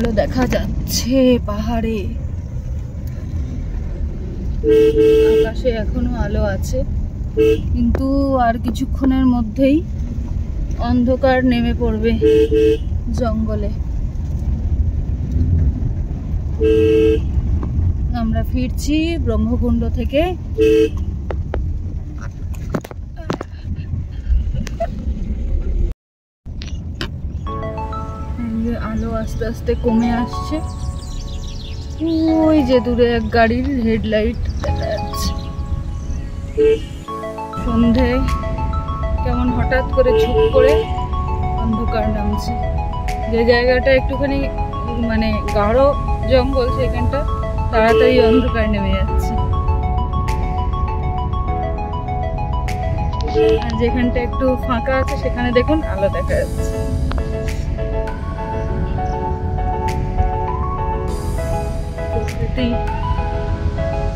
আলো দেখা যাচ্ছে পাহাড়ে, আকাশে এখনো আলো আছে, কিন্তু আর কিছুক্ষণের মধ্যেই অন্ধকার নেমে পড়বে জঙ্গলে। আমরা ফিরছি ব্রহ্মকুণ্ড থেকে। আলো আস্তে আস্তে কমে আসছে, ওই যে দূরে এক গাড়ির হেডলাইট দেখা যাচ্ছে। সন্ধে কেমন হঠাৎ করে ঝুপ করে অন্ধকার নামছে। যে জায়গাটা একটুখানি মানে গাঢ় জঙ্গল, সেখানটা তাড়াতাড়ি অন্ধকার নেমে যাচ্ছে, আর যেখানটা একটু ফাঁকা আছে সেখানে দেখুন আলো দেখা যাচ্ছে। প্রকৃতি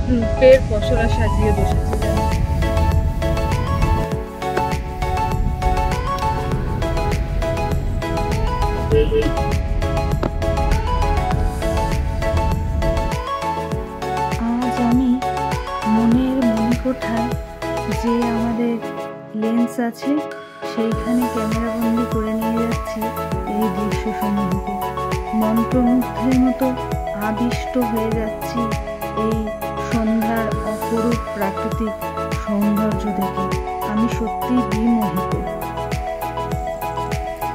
রূপের পসরা সাজিয়ে বসেছে। আজ আমি মনের মণিকোঠায় যে আমাদের লেন্স আছে সেইখানে ক্যামেরাবন্দি করে নিয়ে যাচ্ছি এই দৃশ্যসমূহকে। মন্ত্রমুগ্ধের মতো আবিষ্ট হয়ে যাচ্ছি এই সন্ধ্যার অপরূপ প্রাকৃতিক সৌন্দর্য দেখে। আমি সত্যি বিমোহিত।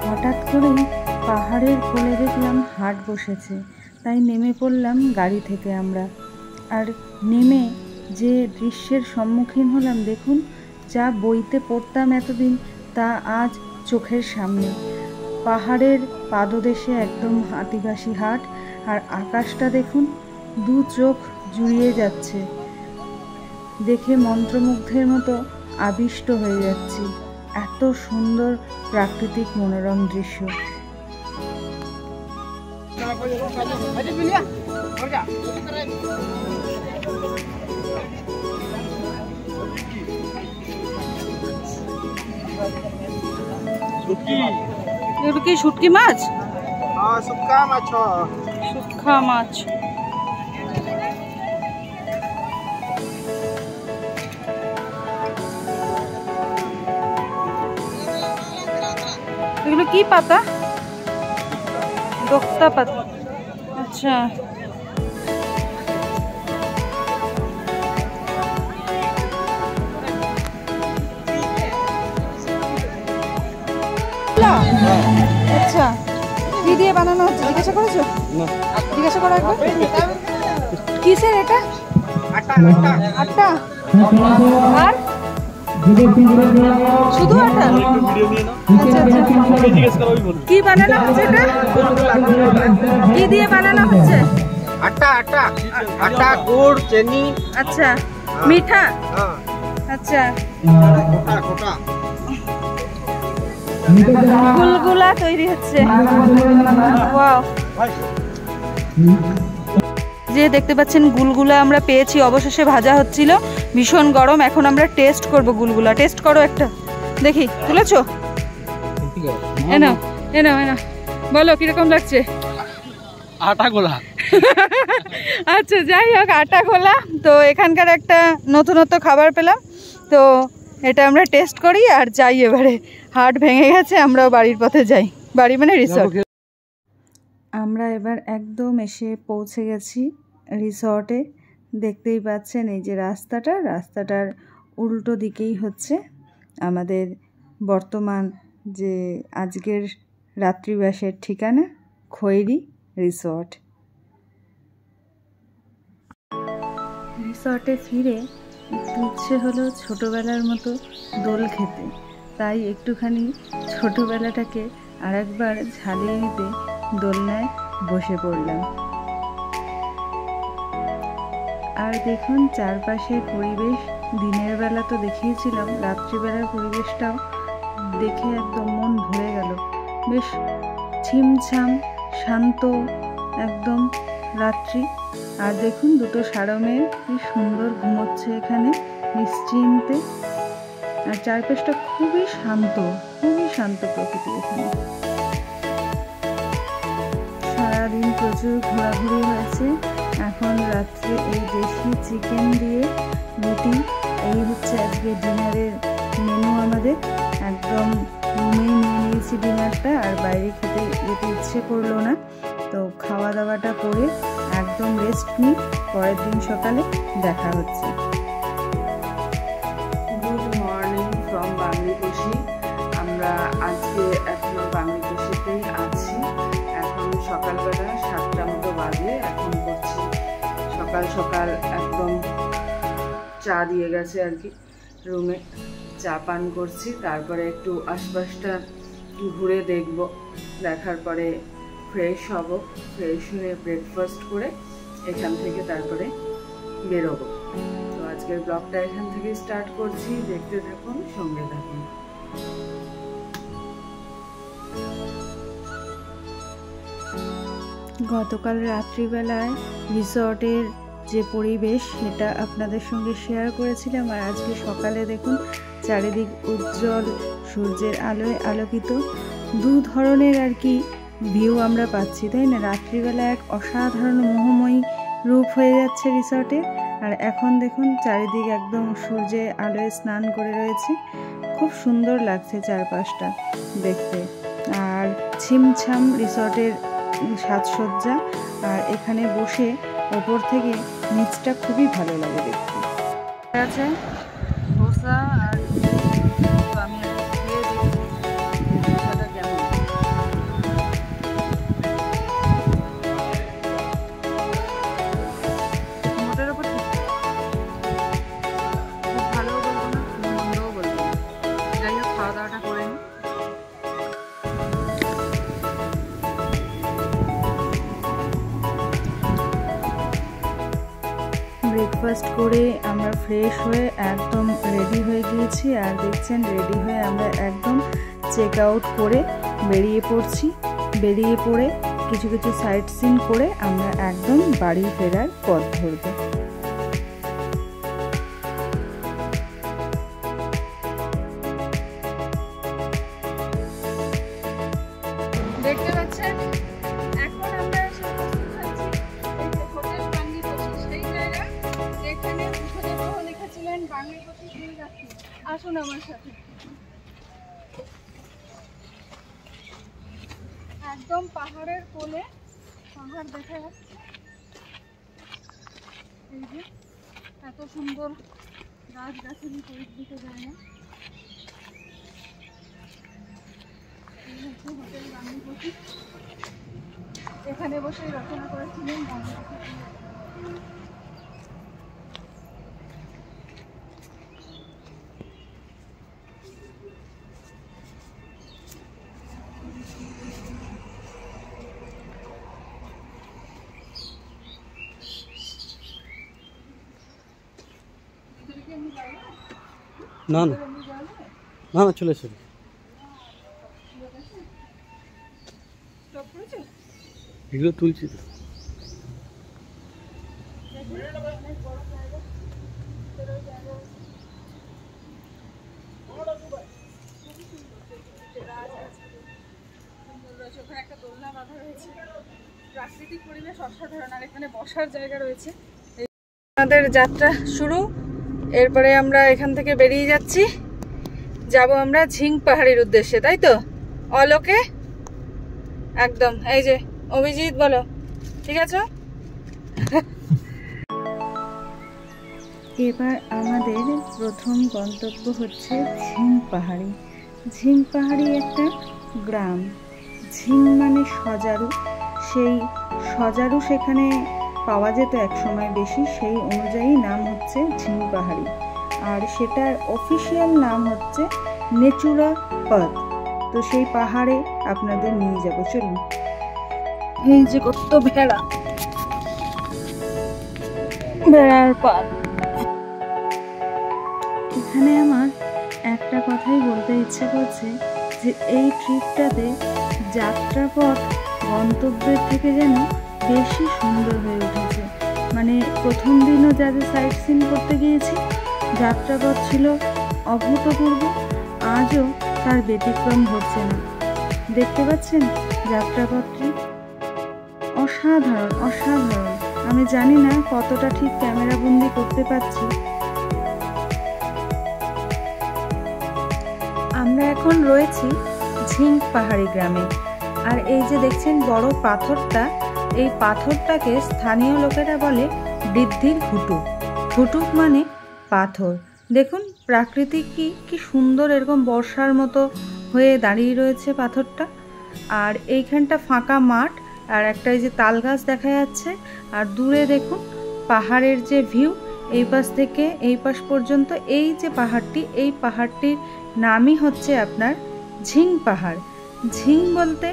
হঠাৎ করেই পাহাড়ের কোলে দেখলাম হাট বসেছে, তাই নেমে পড়লাম গাড়ি থেকে আমরা। আর নেমে যে দৃশ্যের সম্মুখীন হলাম দেখুন, যা বইতে পড়তাম এতদিন তা আজ চোখের সামনে। পাহাড়ের পাদদেশে একদম আদিবাসী হাট, আর আকাশটা দেখুন, দু চোখ জুড়িয়ে যাচ্ছে। দেখে মন্ত্রমুগ্ধের মতো আবিষ্ট হয়ে যাচ্ছি। এত সুন্দর প্রাকৃতিক মনোরম দৃশ্য। এগুলো কি শুটকি মাছ? শুটকা মাছ। শুটকা মাছ। এগুলো কি পাতা? দোক্তা পাতা। আচ্ছা, আচ্ছা, কি দিয়ে বানানো হচ্ছে জিজ্ঞাসা করেছো? জিজ্ঞাসা করো একবার। কিসের এটা? আটা। আর শুধু আটা? আচ্ছা আচ্ছা, কি বানানো হচ্ছে এটা? কি দিয়ে বানানো হচ্ছে? আটা, গুড়, চিনি। আচ্ছা, মিঠা। আচ্ছা, গুলগুলা তৈরি হচ্ছে। ওয়াও, যে দেখতে পাচ্ছেন গুলগুলা আমরা পেয়েছি, অবশেষে ভাজা হচ্ছিল, ভীষণ গরম। এখন আমরা টেস্ট করব গুলগুলা। টেস্ট করো একটা, দেখি। তুলেছো? এনো এনো এনো, বলো কিরকম লাগছে? আটা গোলা। আচ্ছা, যাই হোক, আটা গোলা। তো এখানকার একটা নতুনত্ব খাবার পেলাম, তো এটা আমরা টেস্ট করি আর যাই। এবারে হাট ভেঙে গেছে, আমরাও বাড়ির পথে যাই। বাড়ি মানে রিসর্ট। আমরা এবার একদম এসে পৌঁছে গেছি রিসর্টে। দেখতেই পাচ্ছেন এই যে রাস্তাটার উল্টো দিকেই হচ্ছে আমাদের বর্তমান যে আজকের রাত্রিবাসের ঠিকানা, খৈরি রিসর্ট। রিসর্টে ফিরে একটু ইচ্ছে হলো ছোটোবেলার মতো দোল খেতে, তাই একটুখানি ছোটোবেলাটাকে আরেকবার ঝালিয়ে নিতে দোলনায় বসে পড়লাম। আর দেখুন চারপাশের পরিবেশ, দিনের বেলা তো দেখিয়েছিলাম, রাত্রিবেলার পরিবেশটাও দেখে একদম মন ভরে গেল। বেশ ছিমছাম শান্ত একদম রাত্রি। আর দেখুন দুটো ষাঁড় মেয়ে কি সুন্দর ঘুমোচ্ছে এখানে নিশ্চিন্তে। আর চারপাশটা খুবই শান্ত প্রকৃতি এখানে। সারা সারাদিন প্রচুর ঘোরাঘুরি হয়েছে। এখন রাত্রে এই দেশি চিকেন দিয়ে রুটি, এই হচ্ছে আজকে ডিনারের মেনু আমাদের। একদম রুমেই নিয়ে নিয়েছি ডিনারটা, আর বাইরে খেতে যেতে ইচ্ছে করলো না, তো খাওয়া দাওয়াটা করে একদম রেস্ট নিই। পরের দিন সকালে দেখা হচ্ছে। Good morning from Bangladeshi. আমরা আজকে এখনো বাংলাদেশিতেই আছি। এখন সকালবেলা 7টা মতো বাজে। এখন করছি সকাল সকাল একদম চা দিয়ে গেছে আর কি, রুমে চা পান করছি। তারপরে একটু আশপাশটা ঘুরে দেখব, দেখার পরে ফ্রেশ হব। ফ্রেশ হয়ে ব্রেকফাস্ট করে এখান থেকে তারপরে বেরোবো। তো আজকের ব্লগটা এখান থেকে স্টার্ট করছি। দেখতে থাকুন, সঙ্গে থাকুন। গতকাল রাত্রিবেলায় রিসর্টের যে পরিবেশ সেটা আপনাদের সঙ্গে শেয়ার করেছিলাম, আর আজকে সকালে দেখুন চারিদিক উজ্জ্বল সূর্যের আলোয় আলোকিত। দু ধরনের আর কি ভিউ আমরা পাচ্ছি, তাই না? রাত্রিবেলা এক অসাধারণ মোহময়ী রূপ হয়ে যাচ্ছে রিসর্টে, আর এখন দেখুন চারিদিক একদম সূর্যের আলোয় স্নান করে রয়েছে। খুব সুন্দর লাগছে চারপাশটা দেখতে, আর ছিমছাম রিসর্টের সাজসজ্জা, আর এখানে বসে ওপর থেকে নিচটা খুবই ভালো লাগে দেখতে। আছে ধোসা, আর আমি খেয়ে দেখি ধোসাটা কেমন। মোটের ওপর খুব ভালোও বলবো না, খুব মন্দও বলবো না। যাই হোক, খাওয়া দাওয়াটা করে নিই। ব্রেকফাস্ট করে আমরা ফ্রেশ হয়ে একদম রেডি হয়ে গিয়েছি, আর দেখছেন রেডি হয়ে আমরা একদম চেক আউট করে বেরিয়ে পড়ছি। বেরিয়ে পড়ে কিছু কিছু সাইট সিন করে আমরা একদম বাড়ি ফেরার পথ ধরব। দেখতে পাচ্ছেন এখন আমরা আসুন আমার সাথে। একদম পাহাড়ের কোলে, পাহাড় দেখা যাচ্ছে। এই যে এত সুন্দর গাছ গাছালি দিতে যায় না। এই হচ্ছে হোটেল বাংলাদেশি। এখানে বসে রচনা করেছিলেন বাংলাদেশি। না না না না, চলে এসে এগুলো তুলছি তো। একটা দোলনা বাঁধা রয়েছে, প্রাকৃতিক পরিবেশ অসাধারণ, আর এখানে বসার জায়গা রয়েছে। আমাদের যাত্রা শুরু। এরপরে আমরা এখান থেকে বেরিয়ে যাচ্ছি, যাব আমরা ঝিং পাহাড়ির উদ্দেশ্যে, তাই তো অলোকে? একদম। এই যে অভিজিৎ, বলো ঠিক আছে? এবার আমাদের প্রথম গন্তব্য হচ্ছে ঝিং পাহাড়ি। ঝিং পাহাড়ি একটা গ্রাম। ঝিং মানে সজারু, সেই সজারু সেখানে পাওয়া যেত এক সময় বেশি, সেই অনুযায়ী নাম হচ্ছে ঝিং পাহাড়ি। আর সেটার অফিসিয়াল নাম হচ্ছে নেচুরা পথ। তো সেই পাহাড়ে আপনাদের নিয়ে যাব, চলুন। এই যে কত ভেড়া, ভেড়ার পথ। এখানে আমার একটা কথাই বলতে ইচ্ছে করছে যে এই ট্রিপটাতে যাত্রাপথ গন্তব্যের থেকে যেন বেশি সুন্দর হয়ে উঠেছে। মানে প্রথম দিনও যাদের সাইট সিন করতে গিয়েছি, যাত্রাপথ ছিল অভূতপূর্ব, আজও তার ব্যতিক্রম ঘটছে না। দেখতে পাচ্ছেন যাত্রাপথটি অসাধারণ অসাধারণ। আমি জানি না কতটা ঠিক ক্যামেরা বন্দি করতে পারছি। আমরা এখন রয়েছি ঝিঙ্ক পাহাড়ি গ্রামে। আর এই যে দেখছেন বড় পাথরটা, এই পাথরটাকে স্থানীয় লোকেরা বলে বৃদ্ধির ঘুটুক। ঘুটুক মানে পাথর। দেখুন প্রাকৃতিক কি সুন্দর এরকম বর্ষার মতো হয়ে দাঁড়িয়ে রয়েছে পাথরটা। আর এইখানটা ফাঁকা মাঠ, আর একটা এই যে তাল গাছ দেখা যাচ্ছে। আর দূরে দেখুন পাহাড়ের যে ভিউ, এই পাশ থেকে এই পাশ পর্যন্ত এই যে পাহাড়টি, এই পাহাড়টির নামই হচ্ছে আপনার ঝিঙ্ক পাহাড়। ঝিঙ্ক বলতে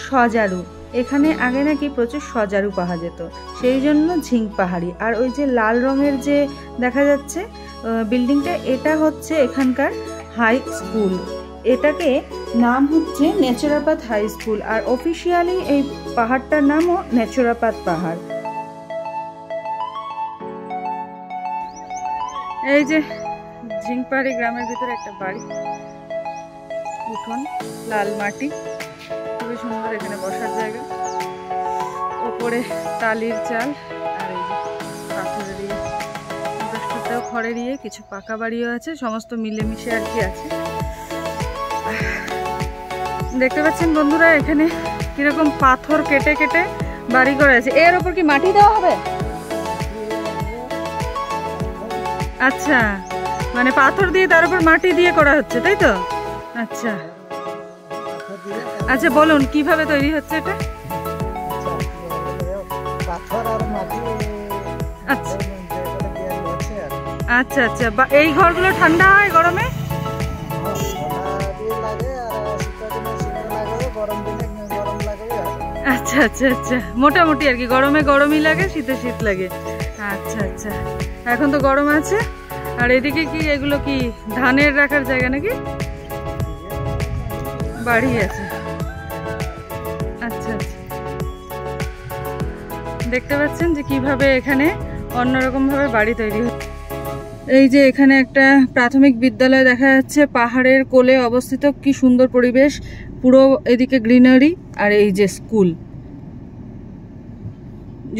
সজারু। এখানে আগে নাকি প্রচুর সজারু পাওয়া যেত, সেই জন্য ঝিঙ্ক পাহাড়ি। আর ওই যে লাল রঙের যে দেখা যাচ্ছে বিল্ডিংটা, এটা হচ্ছে এখানকার হাই স্কুল। এটাকে নাম হচ্ছে নেচুরাপাত হাই স্কুল। আর অফিসিয়ালি এই পাহাড়টার নামও নেচুরাপাত পাহাড়। এই যে ঝিঙ্ক পাহাড়ি গ্রামের ভিতরে একটা বাড়ি, উঠোন, লাল মাটি, খুবই সুন্দর এখানে বসার জায়গা। ওপরে টালির চাল, আর এই যে পাথরের ইয়ে, খড়ের ইয়ে, কিছু পাকা বাড়িও আছে, সমস্ত মিলেমিশে আর কি আছে। দেখতে পাচ্ছেন বন্ধুরা এখানে কিরকম পাথর কেটে কেটে বাড়ি করা আছে। এর ওপর কি মাটি দেওয়া হবে? আচ্ছা, মানে পাথর দিয়ে তার উপর মাটি দিয়ে করা হচ্ছে, তাই তো? আচ্ছা আচ্ছা, বলুন কিভাবে তৈরি হচ্ছে এটা? আচ্ছা আচ্ছা আচ্ছা, এই ঘরগুলো ঠান্ডা হয় গরমে? আচ্ছা আচ্ছা আচ্ছা, মোটামুটি আর কি, গরমে গরমই লাগে, শীতে শীত লাগে। আচ্ছা আচ্ছা, এখন তো গরম আছে। আর এদিকে কি এগুলো কি ধানের রাখার জায়গা নাকি? বাড়ি আছে। আচ্ছা আচ্ছা, দেখতে পাচ্ছেন যে কিভাবে এখানে অন্যরকম ভাবে বাড়ি তৈরি হচ্ছে। এই যে এখানে একটা প্রাথমিক বিদ্যালয় দেখা যাচ্ছে, পাহাড়ের কোলে অবস্থিত। কি সুন্দর পরিবেশ, পুরো এদিকে গ্রিনারি। আর এই যে স্কুল,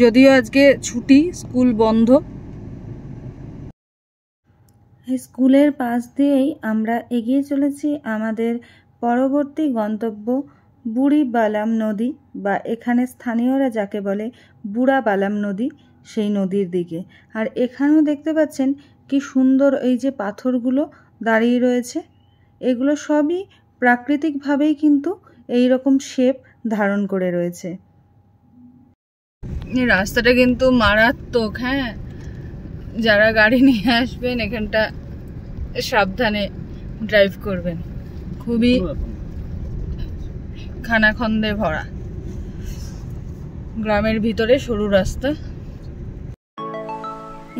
যদিও আজকে ছুটি, স্কুল বন্ধ। স্কুলের পাশ দিয়েই আমরা এগিয়ে চলেছি আমাদের পরবর্তী গন্তব্য বুড়ি বালাম নদী, বা এখানে স্থানীয়রা যাকে বলে বুড়া বালাম নদী, সেই নদীর দিকে। আর এখানেও দেখতে পাচ্ছেন কি সুন্দর এই যে পাথরগুলো দাঁড়িয়ে রয়েছে, এগুলো সবই প্রাকৃতিকভাবেই কিন্তু এই রকম শেপ ধারণ করে রয়েছে। রাস্তাটা কিন্তু মারাত্মক, হ্যাঁ, যারা গাড়ি নিয়ে আসবেন এখানটা সাবধানে ড্রাইভ করবেন। খুবই খানাখন্দে ভরা, গ্রামের ভিতরে সরু রাস্তা।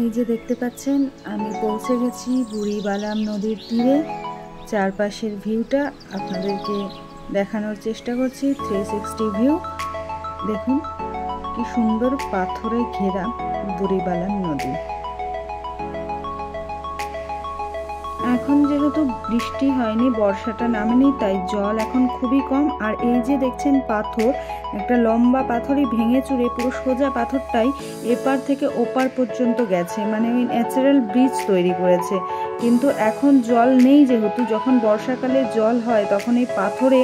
এই যে দেখতে পাচ্ছেন আমি পৌঁছে গেছি বুড়ি বালাম নদীর তীরে। চারপাশের ভিউটা আপনাদেরকে দেখানোর চেষ্টা করছি, 360 ভিউ। দেখুন কি সুন্দর পাথরে ঘেরা বুড়ি বালাম নদী। এখন যেহেতু বৃষ্টি হয়নি, বর্ষাটা নামেনি, তাই জল এখন খুবই কম। আর এই যে দেখছেন পাথর, একটা লম্বা পাথরই ভেঙে চুরে পুরো সোজা পাথরটাই এপার থেকে ওপার পর্যন্ত গেছে, মানে ওই ন্যাচারাল ব্রিজ তৈরি করেছে। কিন্তু এখন জল নেই, যেহেতু যখন বর্ষাকালে জল হয় তখন এই পাথরে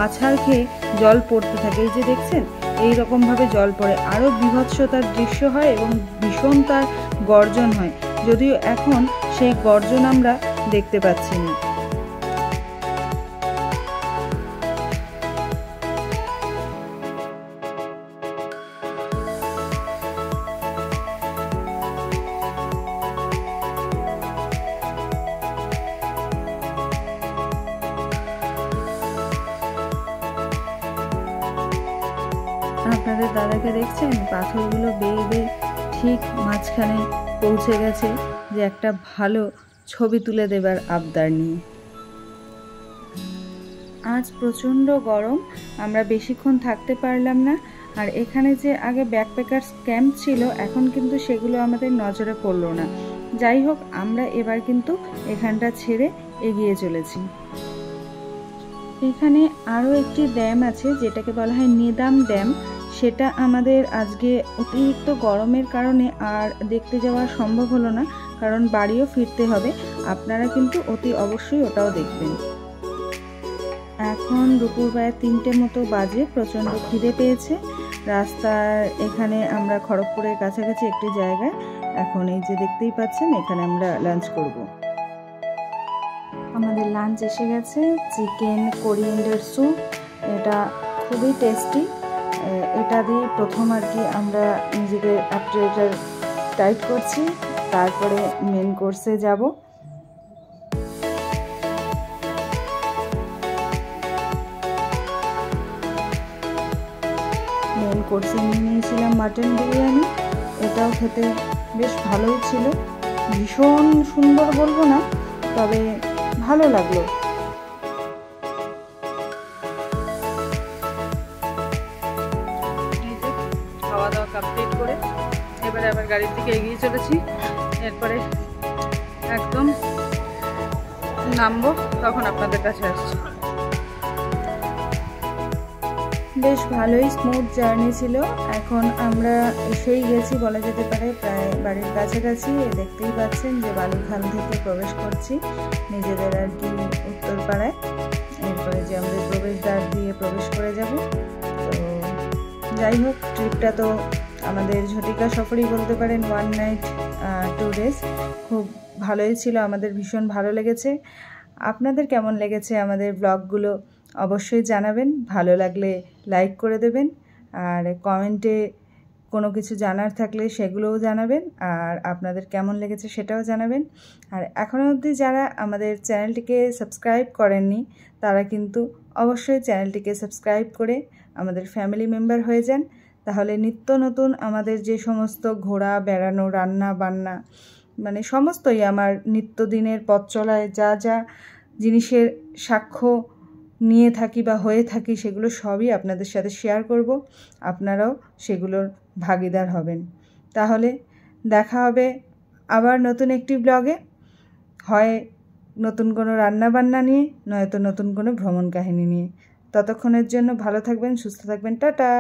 আছাড় খেয়ে জল পড়তে থাকে। এই যে দেখছেন এই রকমভাবে জল পড়ে, আরও বীভৎসতার দৃশ্য হয় এবং ভীষণ তার গর্জন হয়, যদিও এখন সেই গর্জন আমরা দেখতে পাচ্ছি না। আপনাদের দাদাকে দেখছেন পাথরগুলো বেয়ে বেয়ে ঠিক মাঝখানে পৌঁছে গেছে, যে একটা ভালো ছবি তুলে দেবার আবদার নিয়ে। আজ প্রচণ্ড গরম, আমরা বেশিক্ষণ থাকতে পারলাম না। আর এখানে যে আগে ব্যাকপ্যাকার্স ক্যাম্প ছিল, এখন কিন্তু সেগুলো আমাদের নজরে পড়লো না। যাই হোক, আমরা এবার কিন্তু এখানটা ছেড়ে এগিয়ে চলেছি। এখানে আরও একটি ড্যাম আছে যেটাকে বলা হয় নেদাম ড্যাম, সেটা আমাদের আজকে অতিরিক্ত গরমের কারণে আর দেখতে যাওয়া সম্ভব হলো না, কারণ বাড়িও ফিরতে হবে। আপনারা কিন্তু অতি অবশ্যই ওটাও দেখবেন। এখন দুপুর প্রায় 3টে মতো বাজে, প্রচণ্ড খিদে পেয়েছে। রাস্তার এখানে আমরা খড়গপুরের কাছাকাছি একটি জায়গায় এখন এই যে দেখতেই পাচ্ছেন, এখানে আমরা লাঞ্চ করব। আমাদের লাঞ্চ এসে গেছে, চিকেন কোরিয়েন্ডার স্যুপ। এটা খুবই টেস্টি। এটা দিয়ে প্রথম আর কি আমরা নিজেদের অ্যাপটাইজার টাইট করছি, তারপরে মেন কোর্সে যাব। মেন কোর্সে নিয়েছিলাম মাটন বিরিয়ানি। এটাও খেতে বেশ ভালোই ছিল, ভীষণ সুন্দর বলবো না, তবে ভালো লাগলো। খাওয়া দাওয়া কমপ্লিট করে এবারে আবার গাড়ির দিকে এগিয়ে চলেছি। এরপরে একদম নামবো, তখন আপনাদের কাছে আসছি। বেশ ভালোই স্মুথ জার্নি ছিল। এখন আমরা এসেই গেছি বলা যেতে পারে, প্রায় বাড়ির কাছাকাছি। দেখতেই পাচ্ছেন যে বালুখাল থেকে প্রবেশ করছি নিজেদের আর কি উত্তরপাড়ায়। এরপরে যে আমাদের প্রবেশদ্বার দিয়ে প্রবেশ করে যাব। তো যাই হোক, ট্রিপটা তো আমাদের ঝটিকা সফরই বলতে পারেন, 1 নাইট 2 ডেজ। খুব ভালোই ছিল, আমাদের ভীষণ ভালো লেগেছে। আপনাদের কেমন লেগেছে আমাদের ব্লগগুলো অবশ্যই জানাবেন। ভালো লাগলে লাইক করে দেবেন, আর কমেন্টে কোনো কিছু জানার থাকলে সেগুলোও জানাবেন, আর আপনাদের কেমন লেগেছে সেটাও জানাবেন। আর এখনও অবধি যারা আমাদের চ্যানেলটিকে সাবস্ক্রাইব করেননি, তারা কিন্তু অবশ্যই চ্যানেলটিকে সাবস্ক্রাইব করে আমাদের ফ্যামিলি মেম্বার হয়ে যান। তাহলে নিত্য নতুন আমাদের যে সমস্ত ঘোরা, বেড়ানো, রান্না বান্না, মানে সমস্তই আমার নিত্যদিনের পথ চলায় যা যা জিনিসের সাক্ষ্য নিয়ে থাকি বা হয়ে থাকি, সেগুলো সবই আপনাদের সাথে শেয়ার করব। আপনারাও সেগুলোর ভাগিদার হবেন। তাহলে দেখা হবে আবার নতুন একটি ব্লগে, হয় নতুন কোনো রান্নাবান্না নিয়ে, নয়তো নতুন কোনো ভ্রমণ কাহিনী নিয়ে। ততক্ষণের জন্য ভালো থাকবেন, সুস্থ থাকবেন, টাটা।